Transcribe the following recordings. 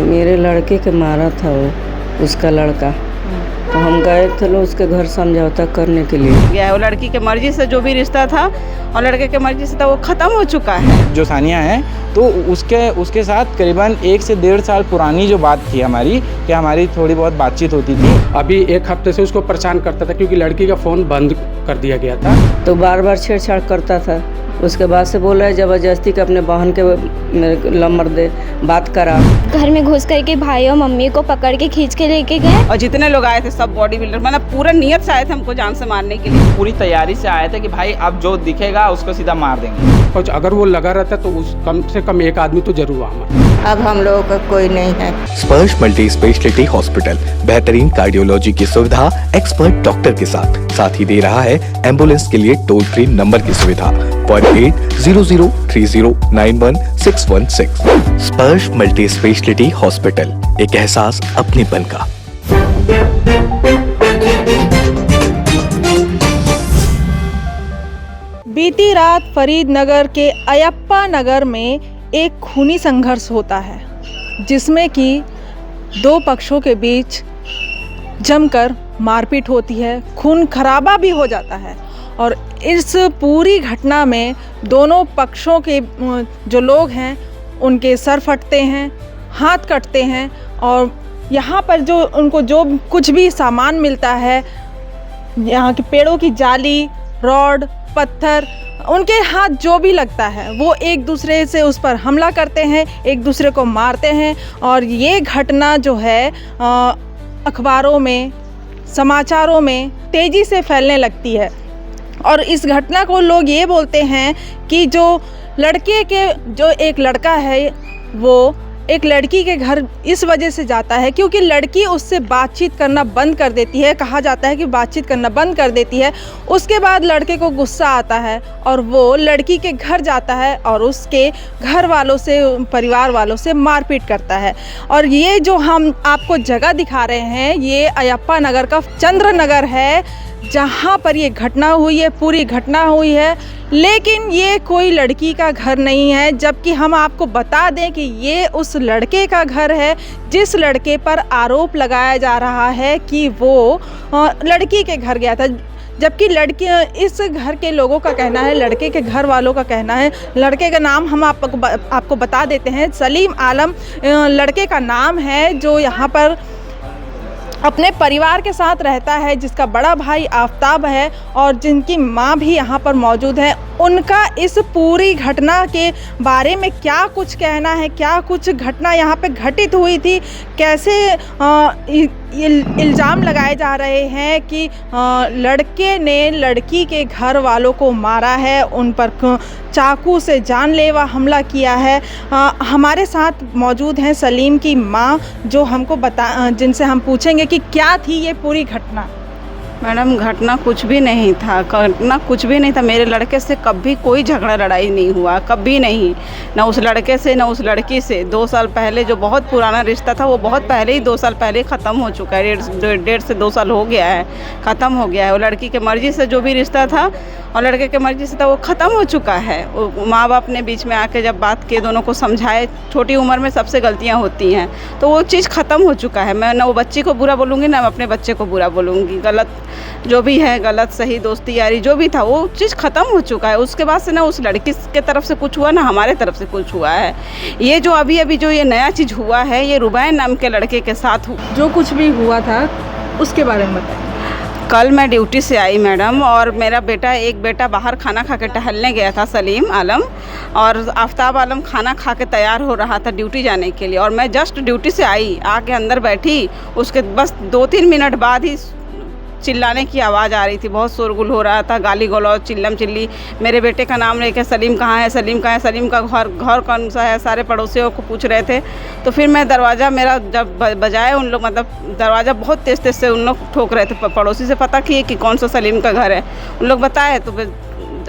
मेरे लड़के के मारा था वो, उसका लड़का। तो हम गए थे लोग उसके घर समझौता करने के लिए। गया है वो लड़की के मर्जी से जो भी रिश्ता था और लड़के के मर्जी से था, वो ख़त्म हो चुका है। जो सानिया है तो उसके साथ करीबन 1 से 1.5 साल पुरानी जो बात थी हमारी, कि हमारी थोड़ी बहुत बातचीत होती थी। अभी 1 हफ्ते से उसको परेशान करता था क्योंकि लड़की का फ़ोन बंद कर दिया गया था। तो बार बार छेड़छाड़ करता था। उसके बाद से बोला है ज़बरदस्ती कि अपने बहन के मेरे नंबर दे, बात करा। घर में घुस करके भाई और मम्मी को पकड़ के खींच के लेके गए। और जितने लोग आए थे सब बॉडी बिल्डर, मतलब पूरा नियत से आए थे हमको जान से मारने के लिए। पूरी तैयारी से आए थे कि भाई अब जो दिखेगा उसको सीधा मार देंगे। और अगर वो लगा रहता तो उस कम से कम 1 आदमी तो जरूर वहाँ। अब हम लोगों का कोई नहीं है। स्पर्श मल्टी स्पेशलिटी हॉस्पिटल बेहतरीन कार्डियोलॉजी की सुविधा, एक्सपर्ट डॉक्टर के साथ ही दे रहा है एम्बुलेंस के लिए टोल फ्री नंबर की सुविधा 180030091616। स्पर्श मल्टी स्पेशलिटी हॉस्पिटल, एक एहसास अपनेपन का। बीती रात फरीदनगर के अयप्पा नगर में एक खूनी संघर्ष होता है, जिसमें कि 2 पक्षों के बीच जमकर मारपीट होती है, खून खराबा भी हो जाता है। और इस पूरी घटना में दोनों पक्षों के जो लोग हैं उनके सर फटते हैं, हाथ कटते हैं, और यहाँ पर जो उनको जो कुछ भी सामान मिलता है, यहाँ के पेड़ों की जाली, रॉड, पत्थर, उनके हाथ जो भी लगता है वो एक दूसरे से उस पर हमला करते हैं, एक दूसरे को मारते हैं। और ये घटना जो है अखबारों में, समाचारों में तेज़ी से फैलने लगती है। और इस घटना को लोग ये बोलते हैं कि जो लड़के के जो एक लड़का है वो एक लड़की के घर इस वजह से जाता है क्योंकि लड़की उससे बातचीत करना बंद कर देती है। कहा जाता है कि बातचीत करना बंद कर देती है। उसके बाद लड़के को गुस्सा आता है और वो लड़की के घर जाता है और उसके घर वालों से, परिवार वालों से मारपीट करता है। और ये जो हम आपको जगह दिखा रहे हैं, ये अयप्पा नगर का चंद्र नगर है जहाँ पर ये घटना हुई है, पूरी घटना हुई है। लेकिन ये कोई लड़की का घर नहीं है, जबकि हम आपको बता दें कि ये उस लड़के का घर है जिस लड़के पर आरोप लगाया जा रहा है कि वो लड़की के घर गया था। जबकि लड़की, इस घर के लोगों का कहना है, लड़के के घर वालों का कहना है, लड़के का नाम हम आपको बता देते हैं, सलीम आलम लड़के का नाम है, जो यहाँ पर अपने परिवार के साथ रहता है, जिसका बड़ा भाई आफ्ताब है और जिनकी माँ भी यहाँ पर मौजूद है। उनका इस पूरी घटना के बारे में क्या कुछ कहना है, क्या कुछ घटना यहाँ पे घटित हुई थी, कैसे इल्ज़ाम लगाए जा रहे हैं कि लड़के ने लड़की के घर वालों को मारा है, उन पर चाकू से जानलेवा हमला किया है। हमारे साथ मौजूद हैं सलीम की माँ, जो हमको जिनसे हम पूछेंगे कि क्या थी ये पूरी घटना। मैडम, घटना कुछ भी नहीं था, घटना कुछ भी नहीं था। मेरे लड़के से कभी कोई झगड़ा लड़ाई नहीं हुआ, कभी नहीं, ना उस लड़के से ना उस लड़की से। 2 साल पहले जो बहुत पुराना रिश्ता था वो बहुत पहले ही 2 साल पहले ख़त्म हो चुका है। 1.5 से 2 साल हो गया है, ख़त्म हो गया है। वो लड़की के मर्ज़ी से जो भी रिश्ता था और लड़के के मर्ज़ी से था, वो ख़त्म हो चुका है। वो माँ बाप ने बीच में आके जब बात किए, दोनों को समझाए, छोटी उम्र में सबसे गलतियाँ होती हैं, तो वो चीज़ ख़त्म हो चुका है। मैं ना वो बच्ची को बुरा बोलूँगी ना अपने बच्चे को बुरा बोलूँगी। गलत जो भी है, गलत सही, दोस्ती यारी जो भी था, वो चीज़ ख़त्म हो चुका है। उसके बाद से ना उस लड़की के तरफ से कुछ हुआ ना हमारे तरफ से कुछ हुआ है। ये जो अभी जो ये नया चीज़ हुआ है, ये रुबैन नाम के लड़के के साथ हुआ। जो कुछ भी हुआ था उसके बारे में बताइए। कल मैं ड्यूटी से आई मैडम, और मेरा एक बेटा बाहर खाना खा के टहलने गया था, सलीम आलम, और आफ्ताब आलम खाना खा के तैयार हो रहा था ड्यूटी जाने के लिए। और मैं जस्ट ड्यूटी से आई, आके अंदर बैठी, उसके बस 2-3 मिनट बाद ही चिल्लाने की आवाज़ आ रही थी। बहुत शोरगुल हो रहा था, गाली गलौज, चिल्लम चिल्ली। मेरे बेटे का नाम लेके सलीम कहाँ है, सलीम कहाँ है, सलीम का घर कौन सा है, सारे पड़ोसियों को पूछ रहे थे। तो फिर मैं दरवाज़ा मेरा जब बजाए, उन लोग मतलब दरवाज़ा बहुत तेज़ तेज़ से उन लोग ठोक रहे थे। पड़ोसी से पता किए कि कौन सा सलीम का घर है, उन लोग बताए। तो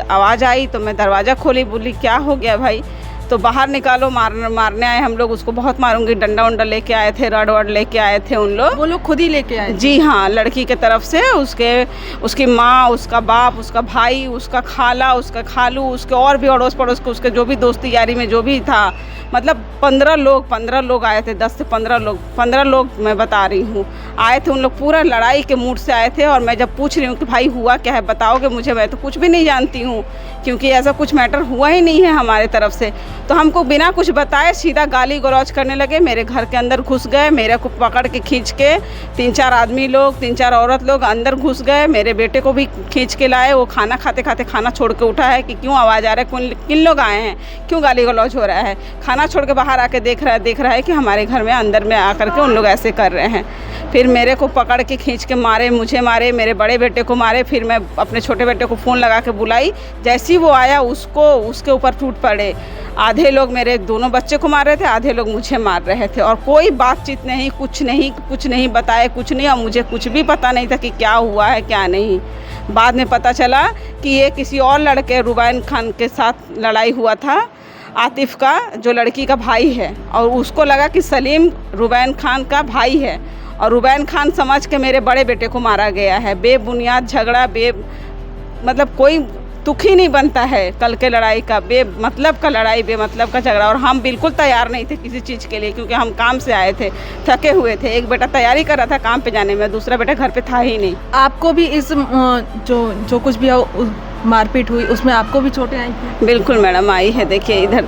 आवाज़ आई तो मैं दरवाज़ा खोली, बोली क्या हो गया भाई। तो बाहर निकालो, मारने आए हम लोग, उसको बहुत मारूंगी। डंडा उंडा लेके आए थे, रड वड लेके आए थे उन लोग। वो लोग खुद ही लेके आए? जी हाँ, लड़की के तरफ से उसकी माँ, उसका बाप, उसका भाई, उसका खाला, उसका खालू, उसके और भी अड़ोस पड़ोस के उसके जो भी दोस्ती यारी में जो भी था, मतलब 15 लोग आए थे, 10 से 15 लोग मैं बता रही हूँ आए थे। उन लोग पूरा लड़ाई के मूड से आए थे और मैं जब पूछ रही हूँ कि भाई हुआ क्या है बताओगे मुझे, मैं तो कुछ भी नहीं जानती हूँ क्योंकि ऐसा कुछ मैटर हुआ ही नहीं है हमारे तरफ से। तो हमको बिना कुछ बताए सीधा गाली गलौज करने लगे, मेरे घर के अंदर घुस गए, मेरे को पकड़ के खींच के 3-4 आदमी लोग 3-4 औरत लोग अंदर घुस गए, मेरे बेटे को भी खींच के लाए। वो खाना खाते खाते खाना छोड़ के उठा है कि क्यों आवाज़ आ रहा है, किन लोग आए हैं, क्यों गाली गलौज हो रहा है। खाना छोड़ के बाहर आके देख रहा है कि हमारे घर में अंदर में आकर के उन लोग ऐसे कर रहे हैं। फिर मेरे को पकड़ के खींच के मारे, मुझे मारे, मेरे बड़े बेटे को मारे। फिर मैं अपने छोटे बेटे को फ़ोन लगा के बुलाई, जैसे ही वो आया उसके ऊपर टूट पड़े। आधे लोग मेरे दोनों बच्चे को मार रहे थे, आधे लोग मुझे मार रहे थे और कोई बातचीत नहीं, कुछ नहीं बताए, कुछ नहीं। और मुझे कुछ भी पता नहीं था कि क्या हुआ है क्या नहीं। बाद में पता चला कि ये किसी और लड़के रुबैन खान के साथ लड़ाई हुआ था, आतिफ़ का जो लड़की का भाई है, और उसको लगा कि सलीम रुबैन खान का भाई है और रुबैन खान समझ के मेरे बड़े बेटे को मारा गया है। बेबुनियाद झगड़ा, मतलब कोई तुक ही नहीं बनता है कल के लड़ाई का, बेमतलब का लड़ाई, बेमतलब का झगड़ा। और हम बिल्कुल तैयार नहीं थे किसी चीज़ के लिए क्योंकि हम काम से आए थे, थके हुए थे। एक बेटा तैयारी कर रहा था काम पे जाने में, दूसरा बेटा घर पे था ही नहीं। आपको भी इस जो कुछ भी मारपीट हुई उसमें आपको भी चोटें आई थी? बिल्कुल मैडम आई है, देखिए इधर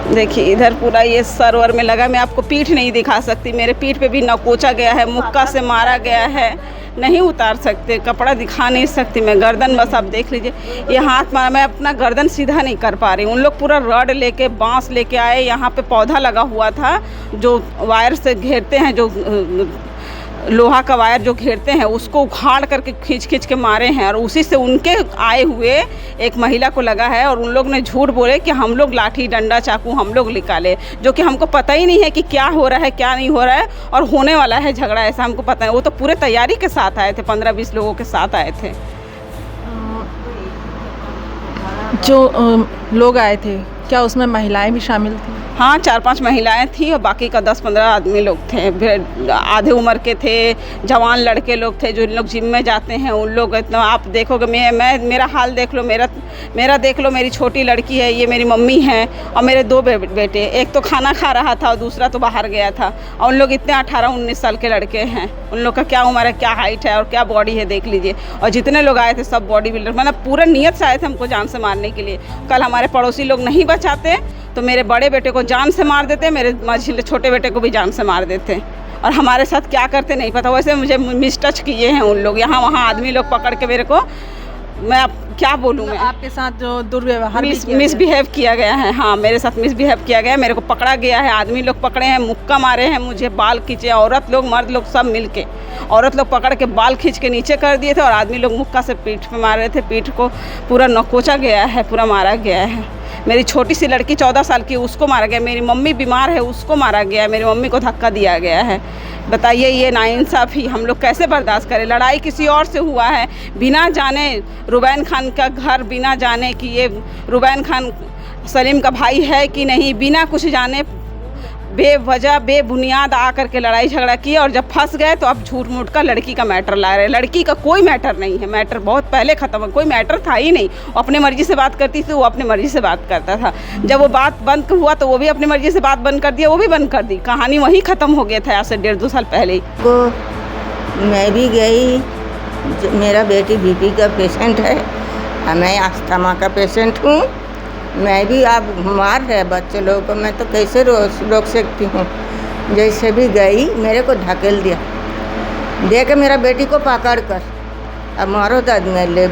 देखिए इधर पूरा ये सर वर में लगा। मैं आपको पीठ नहीं दिखा सकती, मेरे पीठ पे भी नकोचा गया है, मुक्का से मारा गया है, नहीं उतार सकते, कपड़ा दिखा नहीं सकती मैं। गर्दन बस आप देख लीजिए, ये हाथ मारा, मैं अपना गर्दन सीधा नहीं कर पा रही। उन लोग पूरा रड लेके बांस लेके आए, यहाँ पे पौधा लगा हुआ था जो वायर से घेरते हैं, जो लोहा का वायर जो घेरते हैं उसको उखाड़ करके खींच के मारे हैं। और उसी से उनके आए हुए एक महिला को लगा है और उन लोग ने झूठ बोले कि हम लोग लाठी डंडा चाकू हम लोग निकाले, जो कि हमको पता ही नहीं है कि क्या हो रहा है क्या नहीं हो रहा है और होने वाला है झगड़ा, ऐसा हमको पता है। वो तो पूरे तैयारी के साथ आए थे, 15-20 लोगों के साथ आए थे। जो लोग आए थे क्या उसमें महिलाएं भी शामिल थी? हाँ, 4-5 महिलाएं थी और बाकी का 10-15 आदमी लोग थे। आधे उम्र के थे, जवान लड़के लोग थे, जो लोग जिम में जाते हैं उन लोग। इतना आप देखोगे, मेरा हाल देख लो, मेरा देख लो, मेरी छोटी लड़की है, ये मेरी मम्मी है और मेरे 2 बेटे। एक तो खाना खा रहा था और दूसरा तो बाहर गया था। और उन लोग इतने 18-19 साल के लड़के हैं, उन लोग का क्या उम्र है, क्या हाइट है और क्या बॉडी है देख लीजिए। और जितने लोग आए थे सब बॉडी बिल्डर, मतलब पूरा नियत से आए थे हमको जान से मारने के लिए। कल हमारे पड़ोसी लोग नहीं बचाते तो मेरे बड़े बेटे को जान से मार देते, मेरे छोटे बेटे को भी जान से मार देते और हमारे साथ क्या करते नहीं पता। वैसे मुझे मिसटच किए हैं उन लोग, यहाँ वहाँ आदमी लोग पकड़ के मेरे को, मैं अब क्या बोलूँ, मैं आपके साथ जो दुर्व्यवहार मिसबिहेव किया गया है। हाँ, मेरे साथ मिसबिहेव किया गया है, मेरे को पकड़ा गया है, आदमी लोग पकड़े हैं, मुक्का मारे हैं, मुझे बाल खींचे, औरत लोग मर्द लोग सब मिलके, औरत लोग पकड़ के बाल खींच के नीचे कर दिए थे और आदमी लोग मुक्का से पीठ पे मार रहे थे। पीठ को पूरा नकोचा गया है, पूरा मारा गया है। मेरी छोटी सी लड़की 14 साल की, उसको मारा गया। मेरी मम्मी बीमार है, उसको मारा गया है। मेरी मम्मी को धक्का दिया गया है। बताइए ये नाइंसाफ़ी हम लोग कैसे बर्दाश्त करें। लड़ाई किसी और से हुआ है, बिना जाने रुबैन खान का घर, बिना जाने कि ये रुबैन खान सलीम का भाई है कि नहीं, बिना कुछ जाने बेवजह बेबुनियाद आकर के लड़ाई झगड़ा किया। और जब फंस गए तो अब झूठ मूठ का लड़की का मैटर ला रहे हैं। लड़की का कोई मैटर नहीं है, मैटर बहुत पहले ख़त्म है, कोई मैटर था ही नहीं। अपने मर्जी से बात करती थी, वो अपनी मर्जी से बात करता था। जब वो बात बंद हुआ तो वो भी अपनी मर्जी से बात बंद कर दिया, वो भी बंद कर दी। कहानी वहीं ख़त्म हो गया था आज से 1.5-2 साल पहले ही। मैं भी गई, मेरा बेटी बीपी का पेशेंट है, मैं अस्थमा का पेशेंट हूँ। मैं भी आप मार रहे बच्चे लोगों को, मैं तो कैसे रोक सकती हूँ। जैसे भी गई मेरे को ढकेल दिया, दे के मेरा बेटी को पकड़ कर अब मारो तो आदमी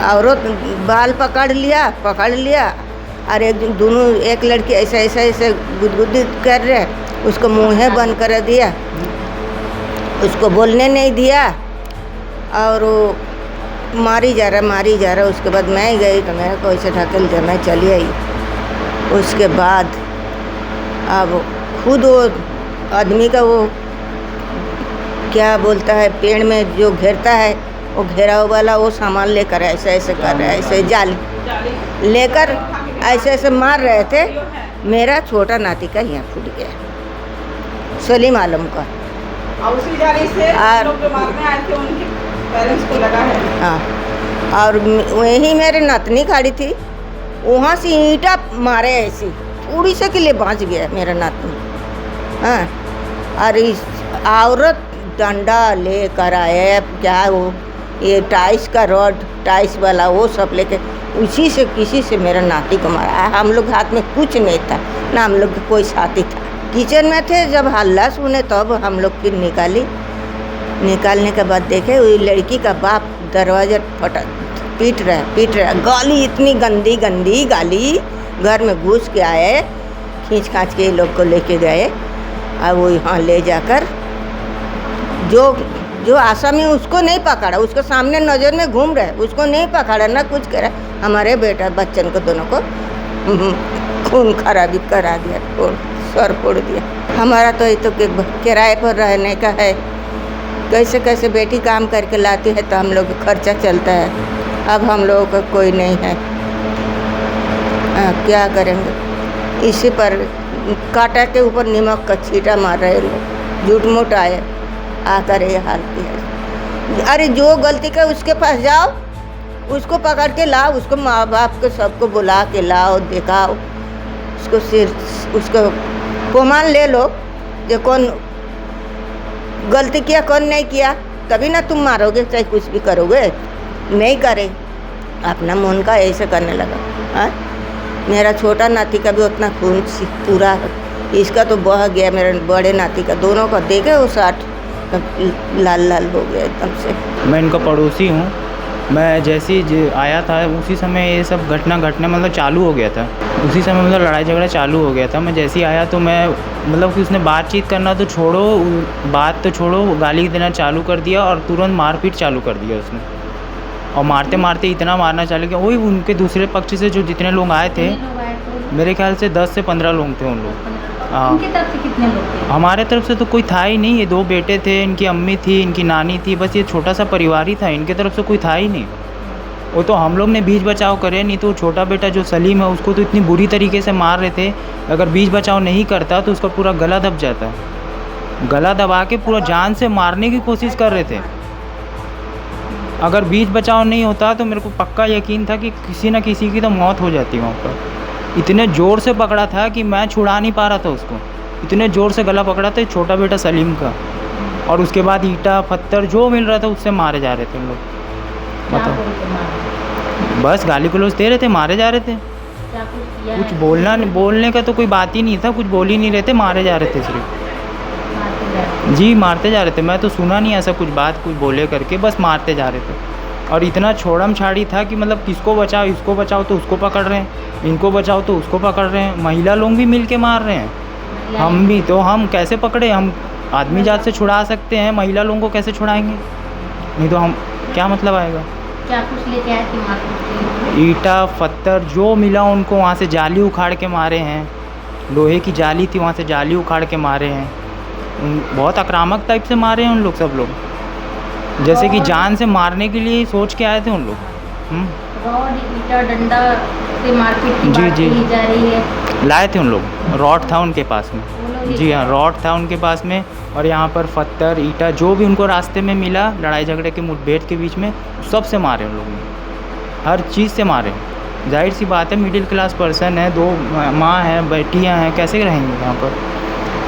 औरत बाल पकड़ लिया और एक लड़की ऐसे गुदगुदी कर रहे, उसको मुँह बंद कर दिया, उसको बोलने नहीं दिया और मारी जा रहा। उसके बाद मैं गई तो मेरे को ऐसे ढकेल दिया, मैं चली आई। उसके बाद अब खुद वो आदमी का वो क्या बोलता है, पेड़ में जो घेरता है वो घेराव वाला वो सामान लेकर ऐसे कर रहे, ऐसे जाली लेकर ऐसे मार रहे थे। मेरा छोटा नाती का यहाँ फूट गया, सलीम आलम का। और उसी जाली से लोग जो मारने आए थे उनके पेरेंट्स को लगा है। हाँ, और वहीं मेरे नतनी खड़ी थी, वहाँ से ईंटा मारे ऐसी थोड़ी से के लिए बच गया मेरा नातू। हाँ, और इस औरत डंडा लेकर आए, क्या वो ये टाइस का रॉड, टाइस वाला वो सब लेके उसी से किसी से मेरा नाती को मारा। हम लोग हाथ में कुछ नहीं था, ना हम लोग का कोई साथी था। किचन में थे, जब हल्ला सुने तब हम लोग फिर निकालने के बाद देखे वही लड़की का बाप दरवाजा पीट रहा। गाली, इतनी गंदी गंदी गाली। घर में घुस के आए, खींच खांच के लोग को लेके गए और वो यहाँ ले जाकर जो आसामी उसको नहीं पकड़ा, उसको सामने नज़र में घूम रहा है, उसको नहीं पकड़ा ना कुछ करा। हमारे बेटा बच्चन को दोनों को खून खराबी करा दिया, सर फोड़ दिया। हमारा तो ये तो किराए पर रहने का है, कैसे कैसे बेटी काम करके लाती है तो हम लोग का खर्चा चलता है। अब हम लोगों का कोई नहीं है, क्या करेंगे। इसी पर कांटा के ऊपर नमक का छींटा मार रहे लोग, झूठ मूठ आए आकर ये हाल किया। अरे जो गलती का उसके पास जाओ, उसको पकड़ के लाओ, उसको माँ बाप को सबको बुला के लाओ, दिखाओ उसको, सिर उसको प्रमाण ले लो जो कौन गलती किया कौन नहीं किया, तभी ना तुम मारोगे चाहे कुछ भी करोगे। नहीं करे, अपना मन का ऐसे करने लगा। हाँ, मेरा छोटा नाती का भी उतना खून पूरा है, इसका तो बह गया। मेरे बड़े नाती का, दोनों का देखे वो 60 लाल लाल हो गया एकदम से। मैं इनका पड़ोसी हूँ। मैं जैसे ही आया था उसी समय ये सब घटना मतलब चालू हो गया था। उसी समय मतलब लड़ाई झगड़ा चालू हो गया था। मैं जैसे ही आया तो मैं मतलब कि उसने बातचीत करना तो छोड़ो, बात तो छोड़ो, गाली देना चालू कर दिया और तुरंत मारपीट चालू कर दिया उसने। और मारते मारते इतना मारना चालू किया, वही उनके दूसरे पक्ष से जो जितने लोग आए थे, मेरे ख्याल से 10 से 15 लोग थे उन लोग। उनकी तरफ से कितने लोग थे? हमारे तरफ से तो कोई था ही नहीं। ये 2 बेटे थे, इनकी अम्मी थी, इनकी नानी थी, बस ये छोटा सा परिवार ही था। इनके तरफ से कोई था ही नहीं। वो तो हम लोग ने बीच बचाव करे, नहीं तो छोटा बेटा जो सलीम है उसको तो इतनी बुरी तरीके से मार रहे थे। अगर बीच बचाव नहीं करता तो उसका पूरा गला दब जाता। गला दबा के पूरा जान से मारने की कोशिश कर रहे थे। अगर बीच बचाव नहीं होता तो मेरे को पक्का यकीन था कि किसी न किसी की तो मौत हो जाती वहाँ पर। इतने ज़ोर से पकड़ा था कि मैं छुड़ा नहीं पा रहा था उसको, इतने ज़ोर से गला पकड़ा था छोटा बेटा सलीम का। और उसके बाद ईंटा पत्थर जो मिल रहा था उससे मारे जा रहे थे हम लोग। मतलब बस गाली गलौज दे रहे थे, मारे जा रहे थे। कुछ बोलने का तो कोई बात ही नहीं था, कुछ बोल ही नहीं रहे थे, मारे जा रहे थे सिर्फ। जी मारते जा रहे थे। मैं तो सुना नहीं ऐसा कुछ बात कुछ बोले करके, बस मारते जा रहे थे। और इतना छोड़म छाड़ी था कि मतलब किसको बचाओ, इसको बचाओ तो उसको पकड़ रहे हैं, इनको बचाओ तो उसको पकड़ रहे हैं। महिला लोग भी मिल के मार रहे हैं। हम भी तो, हम कैसे पकड़े? हम आदमी जात से छुड़ा सकते हैं, महिला लोगों को कैसे छुड़ाएंगे? नहीं तो हम क्या मतलब आएगा? क्या कुछ लेके आए थे मारपीट? ईंटा पत्थर जो मिला उनको, वहाँ से जाली उखाड़ के मारे हैं। लोहे की जाली थी, वहाँ से जाली उखाड़ के मारे हैं। बहुत आक्रामक टाइप से मारे हैं उन लोग, सब लोग जैसे कि जान से मारने के लिए सोच के आए थे उन लोग। रॉड, ईंटा, डंडा से मारपीट की बात की जा रही है। लाए थे उन लोग, रॉड था उनके पास में। जी हाँ, रॉड था उनके पास में। और यहाँ पर पत्थर ईंटा जो भी उनको रास्ते में मिला, लड़ाई झगड़े के मुठभेड़ के बीच में, सब से मारे उन लोगों ने, हर चीज़ से मारे। जाहिर सी बात है, मिडिल क्लास पर्सन है, 2 माँ हैं, बेटियाँ हैं, कैसे रहेंगे यहाँ पर?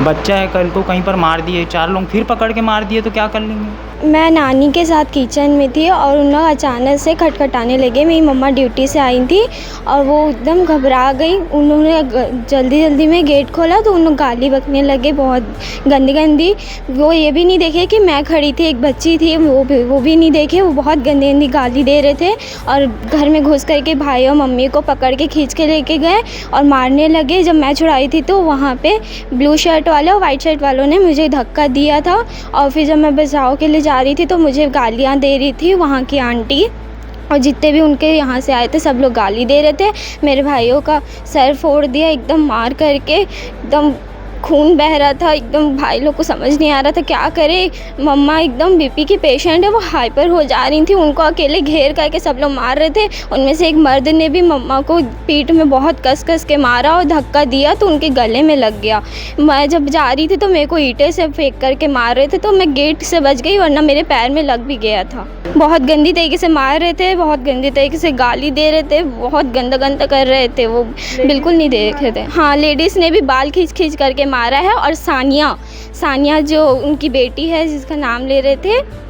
बच्चा है, कल को कहीं पर मार दिए, 4 लोग फिर पकड़ के मार दिए तो क्या कर लेंगे? मैं नानी के साथ किचन में थी और उन लोग अचानक से खटखटाने लगे। मेरी मम्मा ड्यूटी से आई थी और वो एकदम घबरा गई। उन्होंने जल्दी जल्दी में गेट खोला तो उन लोग गाली बकने लगे, बहुत गंदी गंदी। वो ये भी नहीं देखे कि मैं खड़ी थी, एक बच्ची थी, वो भी नहीं देखे। वो बहुत गंदी गंदी गाली दे रहे थे और घर में घुस करके भाई और मम्मी को पकड़ के खींच के लेके गए और मारने लगे। जब मैं छुड़ाई थी तो वहाँ पर ब्लू शर्ट वाले और वाइट शर्ट वालों ने मुझे धक्का दिया था। और फिर जब मैं बचाव के लिए जा रही थी तो मुझे गालियाँ दे रही थी वहाँ की आंटी, और जितने भी उनके यहाँ से आए थे सब लोग गाली दे रहे थे। मेरे भाइयों का सर फोड़ दिया एकदम मार करके, एकदम खून बह रहा था एकदम। भाई लोग को समझ नहीं आ रहा था क्या करे। मम्मा एकदम बीपी की पेशेंट है, वो हाइपर हो जा रही थी। उनको अकेले घेर करके सब लोग मार रहे थे। उनमें से एक मर्द ने भी मम्मा को पीठ में बहुत कस कस के मारा और धक्का दिया तो उनके गले में लग गया। मैं जब जा रही थी तो मेरे को ईंटें से फेंक करके मार रहे थे, तो मैं गेट से बच गई, वरना मेरे पैर में लग भी गया था। बहुत गंदी तरीके से मार रहे थे, बहुत गंदी तरीके से गाली दे रहे थे, बहुत गंदा गंदा कर रहे थे। वो बिल्कुल नहीं देख रहे थे। हाँ, लेडीज़ ने भी बाल खींच खींच करके मारा है। और सानिया जो उनकी बेटी है जिसका नाम ले रहे थे,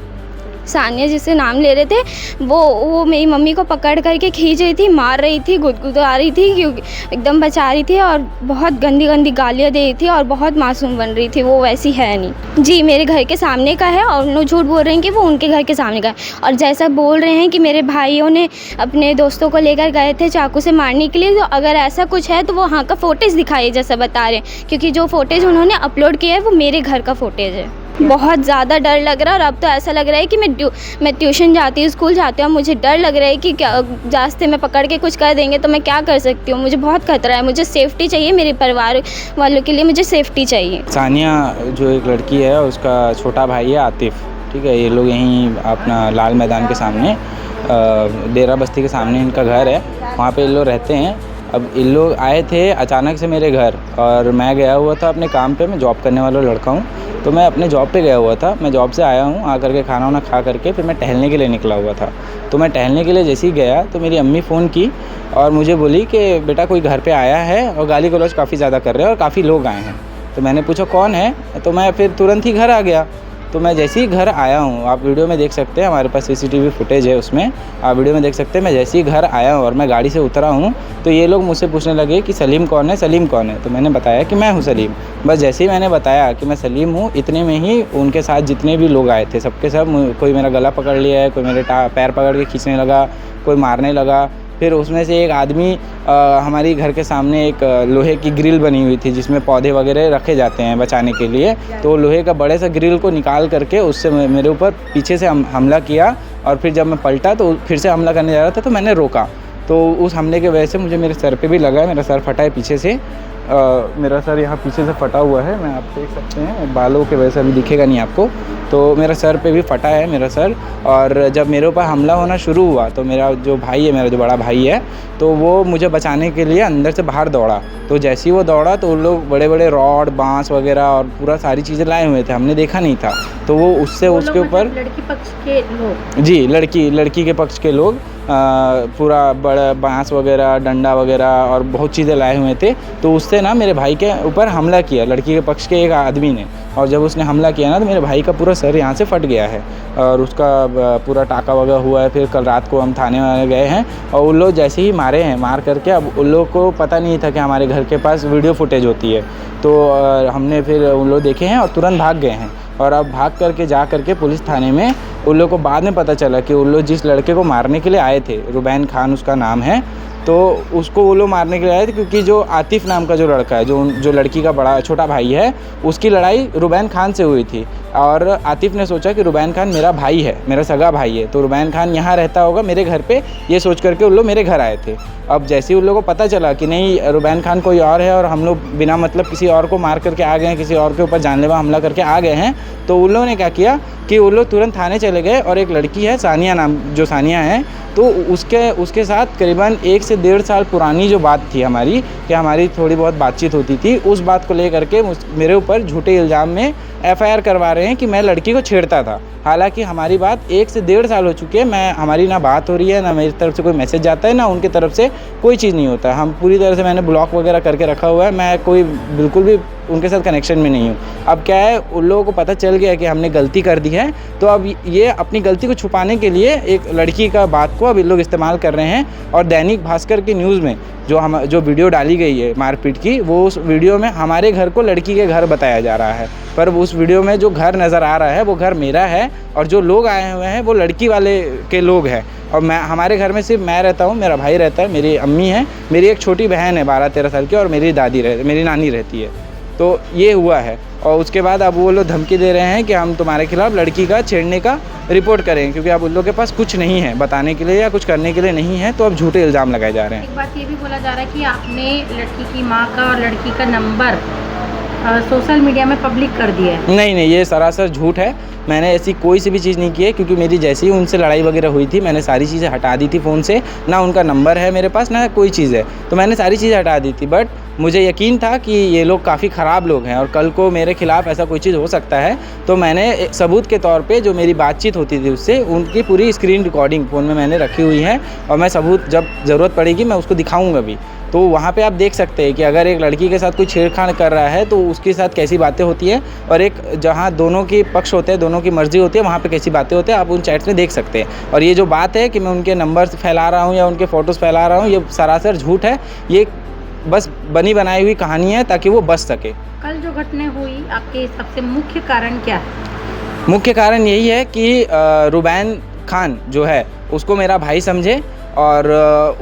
सानिया जिससे नाम ले रहे थे, वो मेरी मम्मी को पकड़ करके खींच रही थी, मार रही थी, गुदगुदा रही थी, क्योंकि एकदम बचा रही थी और बहुत गंदी गंदी गालियाँ दे रही थी और बहुत मासूम बन रही थी। वो वैसी है नहीं जी। मेरे घर के सामने का है और लोग झूठ बोल रहे हैं कि वो उनके घर के सामने का है। और जैसा बोल रहे हैं कि मेरे भाइयों ने अपने दोस्तों को लेकर गए थे चाकू से मारने के लिए, तो अगर ऐसा कुछ है तो वो वहाँ का फोटेज दिखाइए जैसा बता रहे हैं, क्योंकि जो फोटेज उन्होंने अपलोड किया है वो मेरे घर का फोटेज है। बहुत ज़्यादा डर लग रहा है। और अब तो ऐसा लग रहा है कि मैं ट्यूशन जाती हूँ, स्कूल जाती हूँ, मुझे डर लग रहा है कि क्या रास्ते में पकड़ के कुछ कर देंगे तो मैं क्या कर सकती हूँ। मुझे बहुत खतरा है, मुझे सेफ़्टी चाहिए, मेरे परिवार वालों के लिए मुझे सेफ़्टी चाहिए। सानिया जो एक लड़की है उसका छोटा भाई है आतिफ, ठीक है। ये लोग यहीं अपना लाल मैदान के सामने डेरा बस्ती के सामने इनका घर है, वहाँ पे ये लोग रहते हैं। अब इन लोग आए थे अचानक से मेरे घर और मैं गया हुआ था अपने काम पे। मैं जॉब करने वाला लड़का हूँ, तो मैं अपने जॉब पे गया हुआ था। मैं जॉब से आया हूँ, आकर के खाना वाना खा करके फिर मैं टहलने के लिए निकला हुआ था। तो मैं टहलने के लिए जैसे ही गया तो मेरी अम्मी फ़ोन की और मुझे बोली कि बेटा कोई घर पे आया है और गाली गलौज काफ़ी ज़्यादा कर रहे हैं और काफ़ी लोग आए हैं। तो मैंने पूछा कौन है, तो मैं फिर तुरंत ही घर आ गया। तो मैं जैसे ही घर आया हूँ, आप वीडियो में देख सकते हैं, हमारे पास सीसीटीवी फुटेज है उसमें, आप वीडियो में देख सकते हैं। मैं जैसे ही घर आया हूँ और मैं गाड़ी से उतरा हूँ तो ये लोग मुझसे पूछने लगे कि सलीम कौन है, सलीम कौन है। तो मैंने बताया कि मैं हूँ सलीम। बस जैसे ही मैंने बताया कि मैं सलीम हूँ, इतने में ही उनके साथ जितने भी लोग आए थे सबके सब, कोई मेरा गला पकड़ लिया है, कोई मेरे पैर पकड़ के खींचने लगा, कोई मारने लगा। फिर उसमें से एक आदमी हमारी घर के सामने एक लोहे की ग्रिल बनी हुई थी जिसमें पौधे वगैरह रखे जाते हैं बचाने के लिए, तो लोहे का बड़े सा ग्रिल को निकाल करके उससे मेरे ऊपर पीछे से हमला किया। और फिर जब मैं पलटा तो फिर से हमला करने जा रहा था तो मैंने रोका। तो उस हमले की वजह से मुझे मेरे सर पे भी लगा है, मेरा सर फटा है पीछे से। मेरा सर यहाँ पीछे से फटा हुआ है, मैं आप देख सकते हैं, बालों की वजह से अभी दिखेगा नहीं आपको। तो मेरा सर पे भी फटा है मेरा सर। और जब मेरे ऊपर हमला होना शुरू हुआ तो मेरा जो भाई है, मेरा जो बड़ा भाई है, तो वो मुझे बचाने के लिए अंदर से बाहर दौड़ा। तो जैसे ही वो दौड़ा तो उन लोग बड़े बड़े रॉड, बांस वगैरह और पूरा सारी चीज़ें लाए हुए थे, हमने देखा नहीं था। तो वो उससे उसके ऊपर लड़की पक्ष के लोग, जी लड़की के पक्ष के लोग पूरा बड़ा बांस वगैरह, डंडा वगैरह और बहुत चीज़ें लाए हुए थे। तो उससे ना मेरे भाई के ऊपर हमला किया लड़की के पक्ष के एक आदमी ने। और जब उसने हमला किया ना तो मेरे भाई का पूरा सर यहाँ से फट गया है और उसका पूरा टाका वगैरह हुआ है। फिर कल रात को हम थाने में गए हैं और उन लोग जैसे ही मारे हैं, मार करके अब उन लोग को पता नहीं था कि हमारे घर के पास वीडियो फुटेज होती है। तो हमने फिर उन लोग देखे हैं और तुरंत भाग गए हैं। और अब भाग करके जा करके पुलिस थाने में उन लोग को बाद में पता चला कि उन लोग जिस लड़के को मारने के लिए आए थे, रुबैन खान उसका नाम है, तो उसको वो लोग मारने के लिए आए थे क्योंकि जो आतिफ नाम का जो लड़का है, जो लड़की का छोटा भाई है, उसकी लड़ाई रुबैन खान से हुई थी। और आतिफ ने सोचा कि रुबैन खान मेरा भाई है, मेरा सगा भाई है, तो रुबैन खान यहाँ रहता होगा मेरे घर पे, ये सोच करके उन लोग मेरे घर आए थे। अब जैसे ही उन लोगों को पता चला कि नहीं रुबैन खान कोई और है और हम लोग बिना मतलब किसी और को मार करके आ गए हैं, किसी और के ऊपर जानलेवा हमला करके आ गए हैं, तो उन लोगों ने क्या किया कि उन लोग तुरंत थाने चले गए। और एक लड़की है सानिया नाम, जो सानिया है, तो उसके साथ करीबन 1 से 1.5 साल पुरानी जो बात थी हमारी, कि हमारी थोड़ी बहुत बातचीत होती थी, उस बात को लेकर के मेरे ऊपर झूठे इल्ज़ाम में FIR करवा रहे हैं कि मैं लड़की को छेड़ता था। हालांकि हमारी बात 1 से 1.5 साल हो चुके हैं, हमारी ना बात हो रही है, ना मेरी तरफ से कोई मैसेज जाता है, ना उनकी तरफ से कोई चीज़ नहीं होता है। हम पूरी तरह से मैंने ब्लॉक वगैरह करके रखा हुआ है, मैं कोई बिल्कुल भी उनके साथ कनेक्शन में नहीं हूँ। अब क्या है, उन लोगों को पता चल गया कि हमने गलती कर दी है, तो अब ये अपनी गलती को छुपाने के लिए एक लड़की का बात को अब इन लोग इस्तेमाल कर रहे हैं। और दैनिक भास्कर की न्यूज़ में जो वीडियो डाली गई है मारपीट की, वो उस वीडियो में हमारे घर को लड़की के घर बताया जा रहा है, पर उस वीडियो में जो घर नज़र आ रहा है वो घर मेरा है और जो लोग आए हुए हैं वो लड़की वाले के लोग हैं। और हमारे घर में सिर्फ मैं रहता हूँ, मेरा भाई रहता है, मेरी अम्मी है, मेरी एक छोटी बहन है 12-13 साल की, और मेरी नानी रहती है। तो ये हुआ है। और उसके बाद अब वो लोग धमकी दे रहे हैं कि हम तुम्हारे खिलाफ़ लड़की का छेड़ने का रिपोर्ट करें, क्योंकि अब उन लोगों के पास कुछ नहीं है बताने के लिए या कुछ करने के लिए नहीं है, तो अब झूठे इल्ज़ाम लगाए जा रहे हैं। एक बात ये भी बोला जा रहा है कि आपने लड़की की माँ का और लड़की का नंबर सोशल मीडिया में पब्लिक कर दिया है। नहीं नहीं, ये सरासर झूठ है। मैंने ऐसी कोई सी भी चीज़ नहीं की है, क्योंकि मेरी जैसे ही उनसे लड़ाई वगैरह हुई थी मैंने सारी चीज़ें हटा दी थी फ़ोन से। ना उनका नंबर है मेरे पास, ना कोई चीज़ है, तो मैंने सारी चीज़ें हटा दी थी। बट मुझे यकीन था कि ये लोग काफ़ी ख़राब लोग हैं और कल को मेरे ख़िलाफ़ ऐसा कोई चीज़ हो सकता है। तो मैंने एक सबूत के तौर पे जो मेरी बातचीत होती थी उससे, उनकी पूरी स्क्रीन रिकॉर्डिंग फ़ोन में मैंने रखी हुई है और मैं सबूत जब ज़रूरत पड़ेगी मैं उसको दिखाऊँगा भी। तो वहाँ पे आप देख सकते हैं कि अगर एक लड़की के साथ कोई छेड़खानी कर रहा है तो उसके साथ कैसी बातें होती हैं, और एक जहाँ दोनों की पक्ष होते हैं, दोनों की मर्ज़ी होती है, वहाँ पे कैसी बातें होती हैं, आप उन चैट्स में देख सकते हैं। और ये जो बात है कि मैं उनके नंबर्स फैला रहा हूँ या उनके फ़ोटोज़ फैला रहा हूँ, ये सरासर झूठ है। ये बस बनी बनाई हुई कहानी है ताकि वो बच सके। कल जो घटना हुई, आपके सबसे मुख्य कारण क्या है? मुख्य कारण यही है कि रुबैन खान जो है उसको मेरा भाई समझे और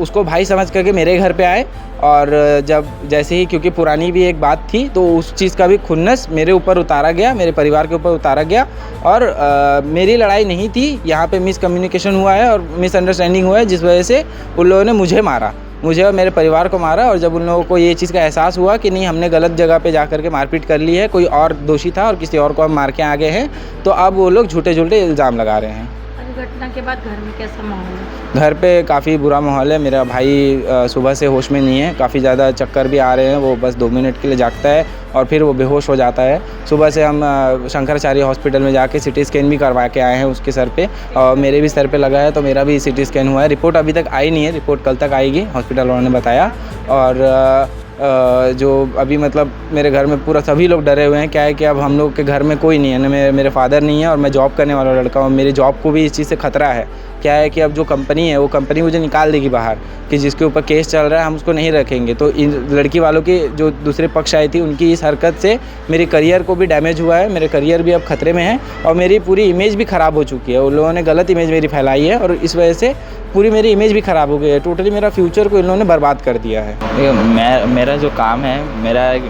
उसको भाई समझ करके मेरे घर पे आए। और जब जैसे ही, क्योंकि पुरानी भी एक बात थी, तो उस चीज़ का भी खुन्नस मेरे ऊपर उतारा गया, मेरे परिवार के ऊपर उतारा गया। और मेरी लड़ाई नहीं थी, यहाँ पे मिसकम्युनिकेशन हुआ है और मिसअंडरस्टैंडिंग हुआ है, जिस वजह से उन लोगों ने मुझे मारा, मुझे और मेरे परिवार को मारा। और जब उन लोगों को ये चीज़ का एहसास हुआ कि नहीं, हमने गलत जगह पे जा कर के मारपीट कर ली है, कोई और दोषी था और किसी और को हम मार के आ गए हैं, तो अब वो लोग झूठे झूठे इल्ज़ाम लगा रहे हैं। घटना के बाद घर में कैसा माहौल है? घर पे काफ़ी बुरा माहौल है। मेरा भाई सुबह से होश में नहीं है, काफ़ी ज़्यादा चक्कर भी आ रहे हैं, वो बस 2 मिनट के लिए जागता है और फिर वो बेहोश हो जाता है। सुबह से हम शंकराचार्य हॉस्पिटल में जाके सिटी स्कैन भी करवा के आए हैं उसके सर पे, और मेरे भी सर पे लगा है, तो मेरा भी सिटी स्कैन हुआ है। रिपोर्ट अभी तक आई नहीं है, रिपोर्ट कल तक आएगी, हॉस्पिटल वालों ने बताया। और जो अभी मतलब मेरे घर में पूरा सभी लोग डरे हुए हैं। क्या है कि अब हम लोग के घर में कोई नहीं है, ना मेरे फादर नहीं है, और मैं जॉब करने वाला लड़का हूँ। मेरी जॉब को भी इस चीज़ से खतरा है। क्या है कि अब जो कंपनी है वो कंपनी मुझे निकाल देगी बाहर, कि जिसके ऊपर केस चल रहा है हम उसको नहीं रखेंगे। तो इन लड़की वालों की जो दूसरे पक्ष आई थी उनकी इस हरकत से मेरे करियर को भी डैमेज हुआ है, मेरे करियर भी अब खतरे में है और मेरी पूरी इमेज भी ख़राब हो चुकी है। उन लोगों ने गलत इमेज मेरी फैलाई है और इस वजह से पूरी मेरी इमेज भी ख़राब हो गई है। टोटली मेरा फ्यूचर को इन लोगों ने बर्बाद कर दिया है। मेरा जो काम है,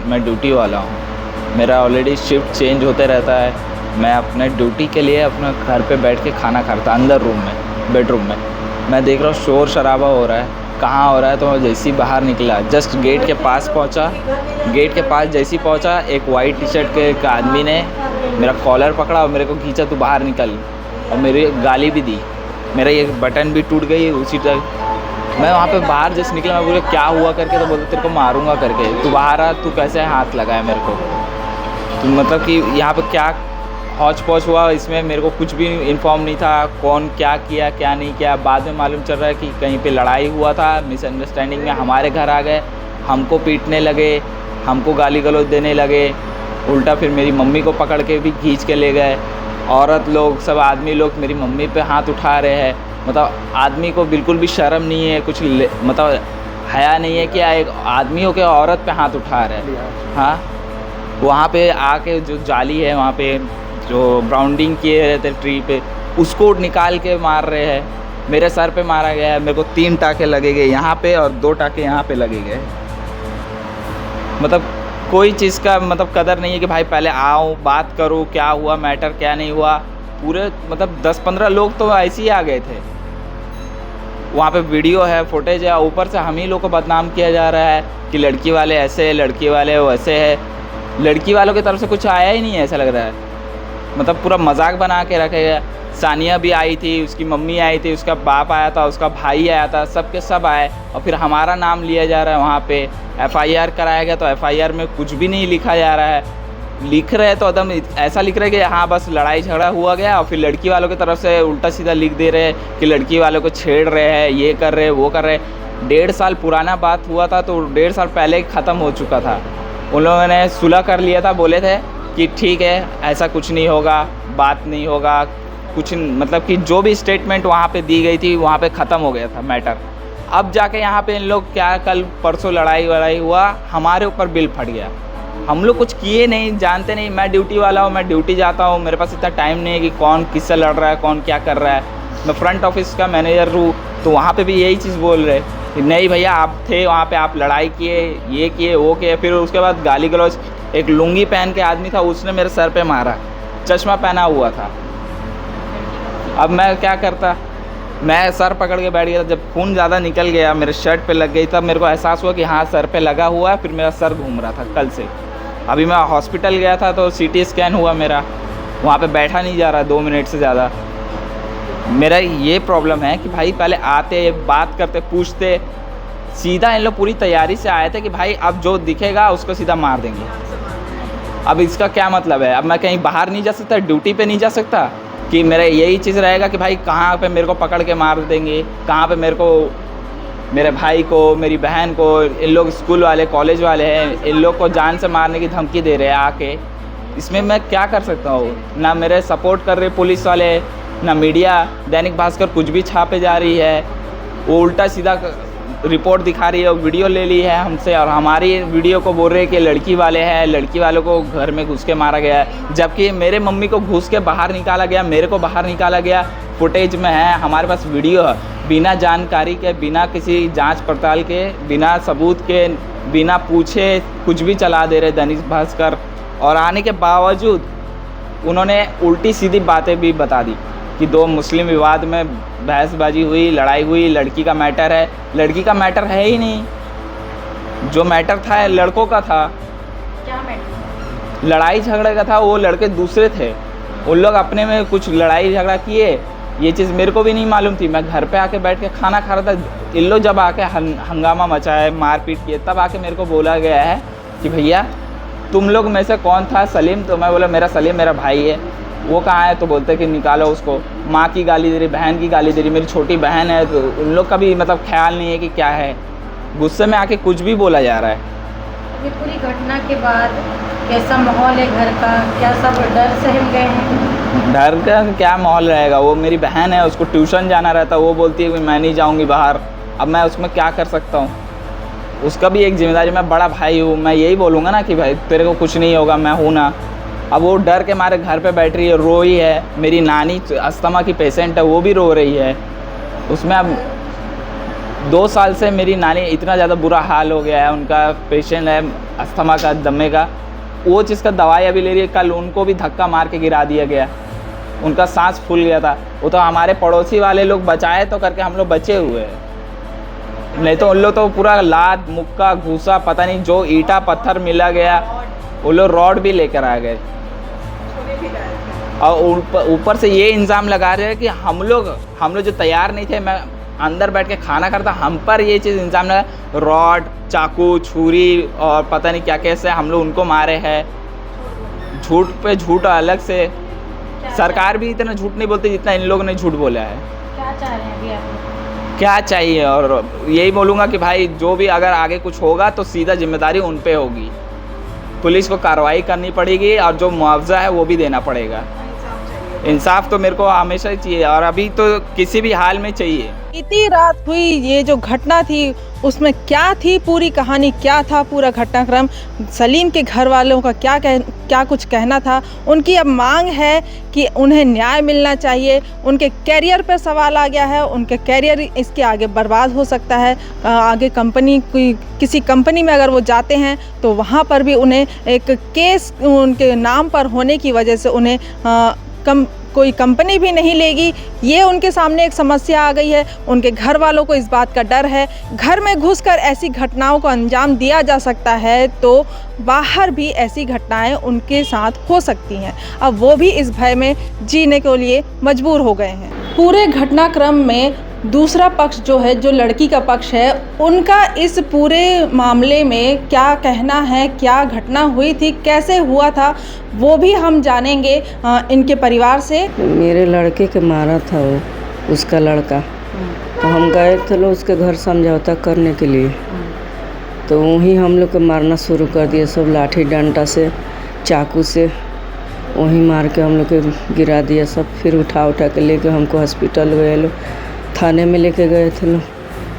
मैं ड्यूटी वाला हूँ। मेरा ऑलरेडी शिफ्ट चेंज होते रहता है। मैं अपने ड्यूटी के लिए अपने घर पे बैठ के खाना खाता अंदर रूम में, बेडरूम में। मैं देख रहा हूँ शोर शराबा हो रहा है, कहाँ हो रहा है, तो मैं जैसे ही बाहर निकला, जस्ट गेट के पास पहुँचा, गेट के पास जैसे ही पहुँचा, एक वाइट टी शर्ट के एक आदमी ने मेरा कॉलर पकड़ा और मेरे को खींचा, तू बाहर निकल, और मेरी गाली भी दी। मेरा ये बटन भी टूट गई उसी टाइम। मैं वहाँ पे बाहर जैसे निकला, मैं बोला क्या हुआ करके, तो बोलते तेरे को मारूंगा करके, तू बाहर आ, तू कैसे हाथ लगाया मेरे को। तो मतलब कि यहाँ पे क्या हौच पौच हुआ, इसमें मेरे को कुछ भी इन्फॉर्म नहीं था, कौन क्या किया क्या नहीं किया। बाद में मालूम चल रहा है कि कहीं पे लड़ाई हुआ था, मिसअंडरस्टैंडिंग में हमारे घर आ गए, हमको पीटने लगे, हमको गाली गलौज देने लगे। उल्टा फिर मेरी मम्मी को पकड़ के भी खींच के ले गए। औरत लोग, सब आदमी लोग मेरी मम्मी पे हाथ उठा रहे हैं। मतलब आदमी को बिल्कुल भी शर्म नहीं है, कुछ मतलब हया नहीं है कि एक आदमी हो के औरत पे हाथ उठा रहे हैं। हाँ, वहाँ पे आके जो जाली है, वहाँ पे जो ब्राउंडिंग किए रहते ट्री पे, उसको निकाल के मार रहे हैं। मेरे सर पे मारा गया है, मेरे को 3 टाँके लगे गए यहाँ पे और 2 टाँके यहाँ पे लगे गए। मतलब कोई चीज़ का मतलब कदर नहीं है कि भाई पहले आओ बात करो, क्या हुआ मैटर क्या नहीं हुआ। पूरे मतलब 10-15 लोग तो ऐसे ही आ गए थे। वहाँ पे वीडियो है, फुटेज है, ऊपर से हम ही लोग को बदनाम किया जा रहा है कि लड़की वाले ऐसे है, लड़की वाले वैसे है। लड़की वालों की तरफ से कुछ आया ही नहीं है, ऐसा लग रहा है। मतलब पूरा मजाक बना के रखे गया। सानिया भी आई थी, उसकी मम्मी आई थी, उसका बाप आया था, उसका भाई आया था, सब के सब आए, और फिर हमारा नाम लिया जा रहा है। वहाँ पे FIR कराया गया तो FIR में कुछ भी नहीं लिखा जा रहा है। लिख रहे हैं तो एकदम ऐसा लिख रहे हैं कि हाँ बस लड़ाई झगड़ा हुआ गया, और फिर लड़की वालों की तरफ से उल्टा सीधा लिख दे रहे हैं कि लड़की वालों को छेड़ रहे हैं, ये कर रहे हैं, वो कर रहे हैं। 1.5 साल पुराना बात हुआ था, तो 1.5 साल पहले ख़त्म हो चुका था। उन लोगों ने सुलह कर लिया था, बोले थे कि ठीक है ऐसा कुछ नहीं होगा, बात नहीं होगा कुछ, मतलब कि जो भी स्टेटमेंट वहाँ पे दी गई थी वहाँ पे ख़त्म हो गया था मैटर। अब जाके यहाँ पे इन लोग क्या कल परसों लड़ाई हुआ, हमारे ऊपर बिल फट गया। हम लोग कुछ किए नहीं, जानते नहीं। मैं ड्यूटी वाला हूँ, मैं ड्यूटी जाता हूँ, मेरे पास इतना टाइम नहीं है कि कौन किससे लड़ रहा है, कौन क्या कर रहा है। मैं फ्रंट ऑफिस का मैनेजर हूँ, तो वहाँ पे भी यही चीज़ बोल रहे कि नहीं भैया आप थे वहाँ पे, आप लड़ाई किए, ये किए, वो किए। फिर उसके बाद गाली गलौज। एक लुंगी पहन के आदमी था, उसने मेरे सर पे मारा, चश्मा पहना हुआ था। अब मैं क्या करता, मैं सर पकड़ के बैठ गया था। जब खून ज़्यादा निकल गया, मेरे शर्ट पे लग गई, तब मेरे को एहसास हुआ कि हाँ सर पे लगा हुआ है। फिर मेरा सर घूम रहा था कल से, अभी मैं हॉस्पिटल गया था तो सीटी स्कैन हुआ मेरा, वहाँ पे बैठा नहीं जा रहा 2 मिनट से ज़्यादा। मेरा ये प्रॉब्लम है कि भाई पहले आते, बात करते, पूछते, सीधा इन लोग पूरी तैयारी से आए थे कि भाई अब जो दिखेगा उसको सीधा मार देंगे। अब इसका क्या मतलब है? अब मैं कहीं बाहर नहीं जा सकता, ड्यूटी पे नहीं जा सकता, कि मेरा यही चीज़ रहेगा कि भाई कहाँ पे मेरे को पकड़ के मार देंगे, कहाँ पे मेरे को, मेरे भाई को, मेरी बहन को, इन लोग स्कूल वाले, कॉलेज वाले हैं, इन लोग को जान से मारने की धमकी दे रहे हैं आके। इसमें मैं क्या कर सकता हूँ? ना मेरे सपोर्ट कर रहे पुलिस वाले, ना मीडिया, दैनिक भास्कर कुछ भी छापे जा रही है, वो उल्टा सीधा रिपोर्ट दिखा रही है, वीडियो ले ली है हमसे, और हमारी वीडियो को बोल रहे हैं कि लड़की वाले हैं, लड़की वालों को घर में घुस के मारा गया है, जबकि मेरे मम्मी को घुस के बाहर निकाला गया, मेरे को बाहर निकाला गया, फुटेज में है, हमारे पास वीडियो है। बिना जानकारी के, बिना किसी जांच पड़ताल के, बिना सबूत के, बिना पूछे कुछ भी चला दे रहे दैनिक भास्कर, और आने के बावजूद उन्होंने उल्टी सीधी बातें भी बता दी कि 2 मुस्लिम विवाद में बहसबाजी हुई, लड़ाई हुई, लड़की का मैटर है। लड़की का मैटर है ही नहीं, जो मैटर था लड़कों का था। क्या मैटर? लड़ाई झगड़े का था, वो लड़के दूसरे थे, उन लोग अपने में कुछ लड़ाई झगड़ा किए। ये चीज़ मेरे को भी नहीं मालूम थी, मैं घर पे आके बैठ के खाना खा रहा था, इन लोग जब आके हंगामा मचाए, मारपीट किए, तब आके मेरे को बोला गया है कि भैया तुम लोग में से कौन था सलीम? तो मैं बोला मेरा सलीम मेरा भाई है। वो कहाँ है? तो बोलते कि निकालो उसको। माँ की गाली दे रही, बहन की गाली दे रही, मेरी छोटी बहन है, तो उन लोग का भी मतलब ख्याल नहीं है कि क्या है, गुस्से में आके कुछ भी बोला जा रहा है। ये पूरी घटना के बाद कैसा माहौल है घर का? क्या सब डर सहम गए हैं? डर का क्या माहौल रहेगा? वो मेरी बहन है, उसको ट्यूशन जाना रहता, वो बोलती है कि मैं नहीं जाऊँगी बाहर। अब मैं उसमें क्या कर सकता हूँ? उसका भी एक जिम्मेदारी, मैं बड़ा भाई हूँ, मैं यही बोलूँगा ना कि भाई तेरे को कुछ नहीं होगा, मैं हूँ ना। अब वो डर के मारे घर पे बैठ रही है, रो रही है। मेरी नानी अस्थमा की पेशेंट है, वो भी रो रही है। उसमें अब 2 साल से मेरी नानी इतना ज़्यादा बुरा हाल हो गया है, उनका पेशेंट है अस्थमा का, दमे का, वो चीज़ का दवाई अभी ले रही है। कल उनको भी धक्का मार के गिरा दिया गया, उनका सांस फूल गया था। वो तो हमारे पड़ोसी वाले लोग बचाए तो करके हम लोग बचे हुए हैं, नहीं तो उन लोग तो पूरा लात, मुक्का, घूसा, पता नहीं जो ईंटा पत्थर मिला गया, वो लोग रॉड भी लेकर आ गए। और ऊपर से ये इल्ज़ाम लगा रहे हैं कि हम लोग जो तैयार नहीं थे, मैं अंदर बैठ के खाना खाता, हम पर ये चीज़ इल्ज़ाम लगा, रॉड, चाकू, छुरी और पता नहीं क्या कैसे हम लोग उनको मारे हैं। झूठ पे झूठ अलग से, सरकार भी इतना झूठ नहीं बोलती जितना इन लोगों ने झूठ बोला है। क्या चाह रहे हैं अभी आप? क्या चाहिए? और यही बोलूँगा कि भाई जो भी अगर आगे कुछ होगा तो सीधा जिम्मेदारी उन पे होगी, पुलिस को कार्रवाई करनी पड़ेगी, और जो मुआवजा है वो भी देना पड़ेगा। इंसाफ तो मेरे को हमेशा ही चाहिए, और अभी तो किसी भी हाल में चाहिए। इतनी रात हुई, ये जो घटना थी उसमें क्या थी पूरी कहानी, क्या था पूरा घटनाक्रम, सलीम के घर वालों का क्या कुछ कहना था। उनकी अब मांग है कि उन्हें न्याय मिलना चाहिए। उनके कैरियर पर सवाल आ गया है, उनके कैरियर इसके आगे बर्बाद हो सकता है। आगे किसी कंपनी में अगर वो जाते हैं तो वहाँ पर भी उन्हें एक केस उनके नाम पर होने की वजह से उन्हें कोई कंपनी भी नहीं लेगी। ये उनके सामने एक समस्या आ गई है। उनके घर वालों को इस बात का डर है, घर में घुसकर ऐसी घटनाओं को अंजाम दिया जा सकता है तो बाहर भी ऐसी घटनाएं उनके साथ हो सकती हैं। अब वो भी इस भय में जीने के लिए मजबूर हो गए हैं। पूरे घटनाक्रम में दूसरा पक्ष जो है, जो लड़की का पक्ष है, उनका इस पूरे मामले में क्या कहना है, क्या घटना हुई थी, कैसे हुआ था, वो भी हम जानेंगे इनके परिवार से। मेरे लड़के के मारा था वो, उसका लड़का, तो हम गए थे लोग उसके घर समझौता करने के लिए, तो वहीं हम लोग को मारना शुरू कर दिया, सब लाठी डंडा से, चाकू से, वहीं मार के हम लोग को गिरा दिया सब। फिर उठा के लेके हमको हॉस्पिटल गए लोग, थाने में लेके गए थे लोग।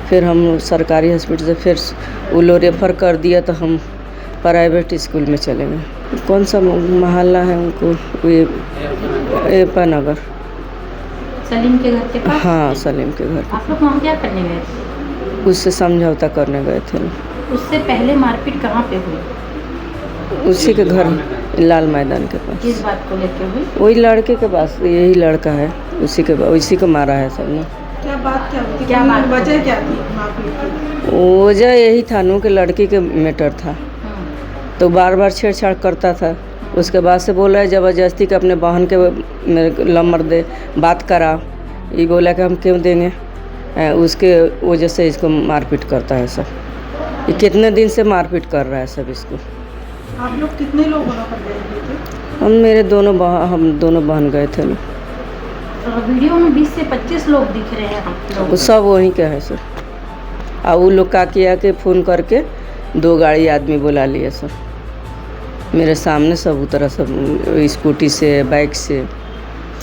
फिर हम सरकारी हॉस्पिटल से फिर वो लोग रेफ़र कर दिया, तो हम प्राइवेट स्कूल में चले गए। कौन सा मोहल्ला है उनको? ये एपा नगर, सलीम के घर के पास? हाँ, सलीम के घर। आप लोग वहाँ क्या करने गए थे? उससे समझौता करने गए थे लोग। उससे पहले मारपीट कहाँ पे हुई? उसी के घर, लाल मैदान के पास। किस बात को लेके हुई? वही लड़के के पास, यही लड़का है, उसी को मारा है सब ने। क्या बात क्या हुई? क्या बात, वजह क्या थी? वजह यही था नू कि लड़की के मैटर था, तो बार बार छेड़छाड़ करता था। उसके बाद से बोला है ज़बरदस्ती कि अपने बहन के मेरे नंबर दे, बात करा। ये बोला कि हम क्यों देंगे, उसके वजह से इसको मारपीट करता है सब। ये कितने दिन से मारपीट कर रहा है सब इसको। आप लोग कितने लोग वहाँ पर गए थे? हम दोनों बहन गए थे लोग। वीडियो में 20 से 25 लोग दिख रहे हैं लोग। वो सब वहीं का है सर। और वो लोग का किया कि फ़ोन करके 2 गाड़ी आदमी बुला लिए सर, मेरे सामने सब उतरा, सब स्कूटी से बाइक से,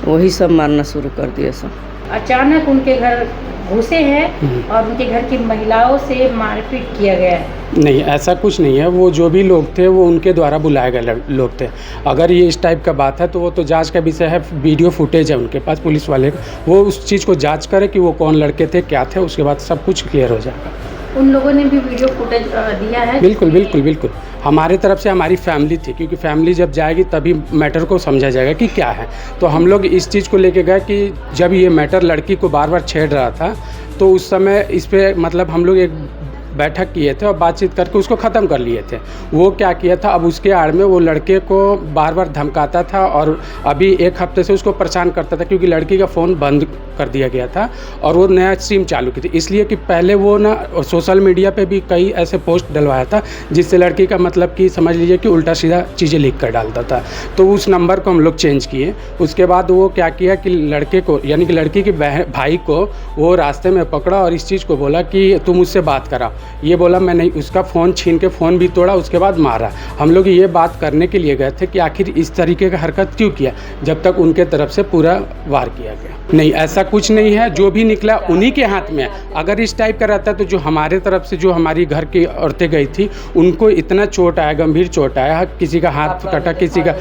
वही सब मारना शुरू कर दिया सर। अचानक उनके घर घुसे हैं और उनके घर की महिलाओं से मारपीट किया गया है। नहीं, ऐसा कुछ नहीं है। वो जो भी लोग थे वो उनके द्वारा बुलाए गए लोग थे। अगर ये इस टाइप का बात है तो वो तो जांच का विषय है। वीडियो फुटेज है उनके पास, पुलिस वाले, वो उस चीज़ को जांच करे कि वो कौन लड़के थे, क्या थे, उसके बाद सब कुछ क्लियर हो जाएगा। उन लोगों ने भी वीडियो फुटेज दिया है? बिल्कुल बिल्कुल बिल्कुल। हमारे तरफ से हमारी फैमिली थी, क्योंकि फैमिली जब जाएगी तभी मैटर को समझा जाएगा कि क्या है। तो हम लोग इस चीज़ को लेके गए कि जब ये मैटर लड़की को बार बार छेड़ रहा था तो उस समय इस पर मतलब हम लोग एक बैठक किए थे और बातचीत करके उसको ख़त्म कर लिए थे। वो क्या किया था, अब उसके आड़ में वो लड़के को बार बार धमकाता था और अभी 1 हफ्ते से उसको परेशान करता था, क्योंकि लड़की का फ़ोन बंद कर दिया गया था और वो नया सिम चालू की थी। इसलिए कि पहले वो ना सोशल मीडिया पे भी कई ऐसे पोस्ट डलवाया था जिससे लड़की का मतलब कि समझ लीजिए कि उल्टा सीधा चीज़ें लिख कर डालता था। तो उस नंबर को हम लोग चेंज किए। उसके बाद वो क्या किया कि लड़के को, यानी कि लड़की के भाई को वो रास्ते में पकड़ा और इस चीज़ को बोला कि तुम मुझसे बात करा। ये बोला मैं नहीं, उसका फ़ोन छीन के फ़ोन भी तोड़ा, उसके बाद मारा। हम लोग ये बात करने के लिए गए थे कि आखिर इस तरीके का हरकत क्यों किया, जब तक उनके तरफ से पूरा वार किया गया। नहीं, ऐसा कुछ नहीं है। जो भी निकला उन्हीं के हाथ में है। अगर इस टाइप का रहता तो जो हमारे तरफ से जो हमारी घर की औरतें गई थी उनको इतना चोट आया, गंभीर चोट आया, किसी का हाथ कटा, किसी का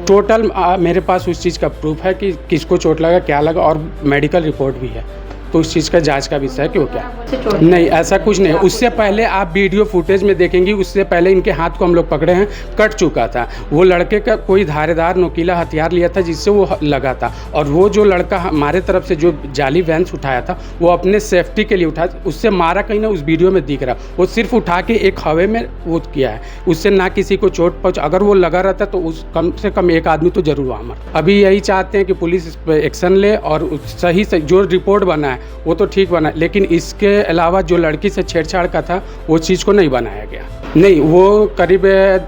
टोटल मेरे पास उस चीज़ का प्रूफ है कि किसको चोट लगा, क्या लगा, और मेडिकल रिपोर्ट भी है। तो उस चीज़ का जांच का विषय है, क्यों क्या नहीं, ऐसा कुछ नहीं है। उससे पहले आप वीडियो फुटेज में देखेंगी, उससे पहले इनके हाथ को हम लोग पकड़े हैं, कट चुका था। वो लड़के का कोई धारेदार नोकीला हथियार लिया था जिससे वो लगा था, और वो जो लड़का हमारे तरफ से जो जाली वैंस उठाया था वो अपने सेफ्टी के लिए उठाया, उससे मारा कहीं ना उस वीडियो में दिख रहा। वो सिर्फ उठा के एक हवे में वो किया है, उससे ना किसी को चोट पहुँच। अगर वो लगा रहता तो उस कम से कम एक आदमी तो जरूर वहाँ मर। अभी यही चाहते हैं कि पुलिस इस पर एक्शन ले और सही से जो रिपोर्ट बना है वो तो ठीक बना, लेकिन इसके अलावा जो लड़की से छेड़छाड़ का था वो चीज़ को नहीं बनाया गया। नहीं, वो करीब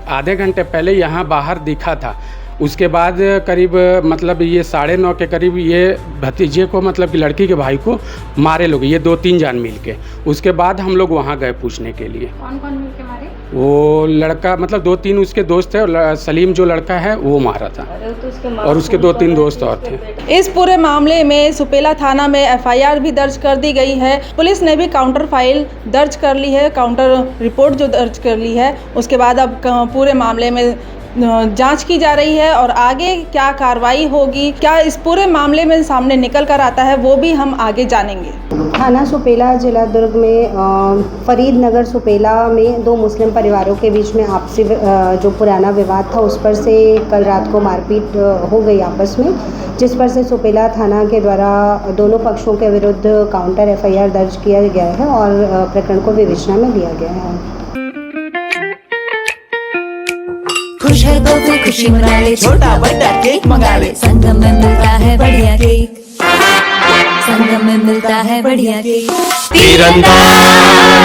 आधे घंटे पहले यहाँ बाहर दिखा था। उसके बाद करीब मतलब ये 9:30 के करीब ये भतीजे को, मतलब कि लड़की के भाई को मारे लोग, ये 2-3 जान मिल के। उसके बाद हम लोग वहाँ गए पूछने के लिए। कौन कौन मिल के मारे? वो लड़का मतलब 2-3 उसके दोस्त थे और सलीम जो लड़का है वो मारा था, और उसके 2-3 दोस्त और थे। इस पूरे मामले में सुपेला थाना में FIR भी दर्ज कर दी गई है। पुलिस ने भी काउंटर फाइल दर्ज कर ली है, काउंटर रिपोर्ट जो दर्ज कर ली है। उसके बाद अब पूरे मामले में जांच की जा रही है और आगे क्या कार्रवाई होगी, क्या इस पूरे मामले में सामने निकल कर आता है, वो भी हम आगे जानेंगे। थाना सुपेला जिला दुर्ग में फरीद नगर सुपेला में 2 मुस्लिम परिवारों के बीच में आपसी जो पुराना विवाद था उस पर से कल रात को मारपीट हो गई आपस में, जिस पर से सुपेला थाना के द्वारा दोनों पक्षों के विरुद्ध काउंटर FIR दर्ज किया गया है और प्रकरण को विवेचना में लिया गया है। खुश है तो फिर खुशी मना ले, छोटा बड़ा केक मंगा ले, संगम में मिलता है बढ़िया केक, संगम में मिलता है बढ़िया केक। तीरंदाज